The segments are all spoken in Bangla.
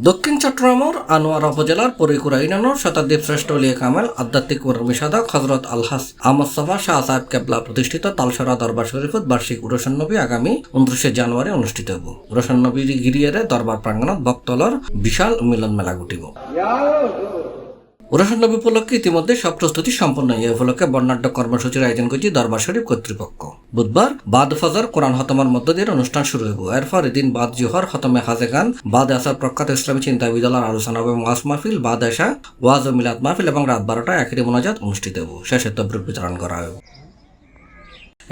দক্ষিণ চট্টগ্রামের আনোয়ারা উপজেলার পরিকুরা ইউনিয়নের শতাব্দী শ্রেষ্ঠ উলিয়া কামেল আধ্যাত্মিক কর্মী সাধক হজরত আলহাস আহমদ সাফা শাহ সাহেব কেবলা প্রতিষ্ঠিত তালসরা দরবার শরীফত বার্ষিক উরসন নবী আগামী 29 জানুয়ারি অনুষ্ঠিত হব। উরসন নবী গিরিয়ারে দরবার প্রাঙ্গণত ভক্তলর বিশাল মিলন মেলা ঘটিব। উরসন নবী উপলক্ষে ইতিমধ্যে সব প্রস্তুতি সম্পন্ন। এই উপলক্ষে বর্ণাঢ্য কর্মসূচির আয়োজন করেছে দরবার শরীফ কর্তৃপক্ষ। বুধবার বাদ ফজর কোরআন খতমের মধ্য দিয়ে অনুষ্ঠান শুরু হইব। এরপর এদিন বাদ জোহর খতমে হাজেগান, বাদ আসার প্রখ্যাত ইসলামী চিন্তাবিদলার আলোচনা এবং ওয়াজ মাহফিল, বাদ এশা ওয়াজ ও মিলাদ মাহফিল এবং রাত 12টায় আখিরি মোনাজাত অনুষ্ঠিত হব। শেষে তবরুক বিতরণ করা হবে।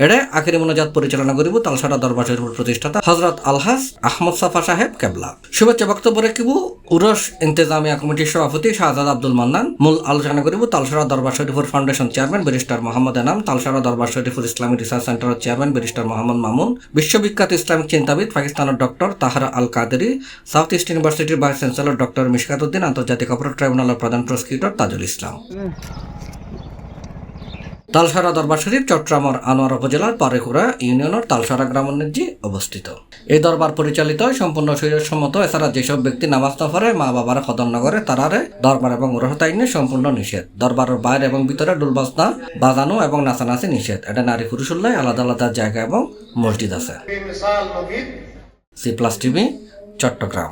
এড়ে আখিরি মোনাজাত পরিচালনা করিব তালসরা দরবার শরীফের প্রতিষ্ঠাতা হজরত আলহাস আহমদ সাফা সাহেব কেবলা। শুভেচ্ছা বক্তব্য রাখিব উরস ইন্তেজামিয়া কমিটির সভাপতি শাহজাদ আব্দুল মান্নান। মূল আলোচনা করিব তালসরা দরবার শরীফের foundation chairman barrister Mohammad Enam, Talsara Darbar শরীফের ইসলামিক রিসার্চ সেন্টারের চেয়ারম্যান ব্যারিস্টার মোহাম্মদ মামুন, বিশ্ববিখ্যাত ইসলামিক চিন্তাবিদ পাকিস্তানের doctor Tahir al Qadri, south east ইউনিভার্সিটির vice chancellor doctor Mishkat Uddin, আন্তর্জাতিক অপরাধ ট্রাইব্যুনালের প্রধান প্রসিকিউটর তাজুল ইসলাম। তালসরা দরবার শরীফ চট্টগ্রামের আনোয়ারা উপজেলার পারেকুড়া ইউনিয়নের তালসরা গ্রামের নিকটে অবস্থিত। এই দরবার পরিচালিত হয় সম্পূর্ণ শরীয়তসম্মত। এছাড়া যেসব ব্যক্তি নামাজ না পড়ে মা বাবার খদন না করে তারারে দরবার এবং উরহত আইনে সম্পূর্ণ নিষেধ। দরবারের বাইরে এবং ভিতরে ডুলবাজনা বাজানো এবং নাচানাচি নিষেধ। এটা নারী পুরুষ উল্লায় আলাদা আলাদা জায়গা এবং মসজিদ আছে। C+ TV Chittagong.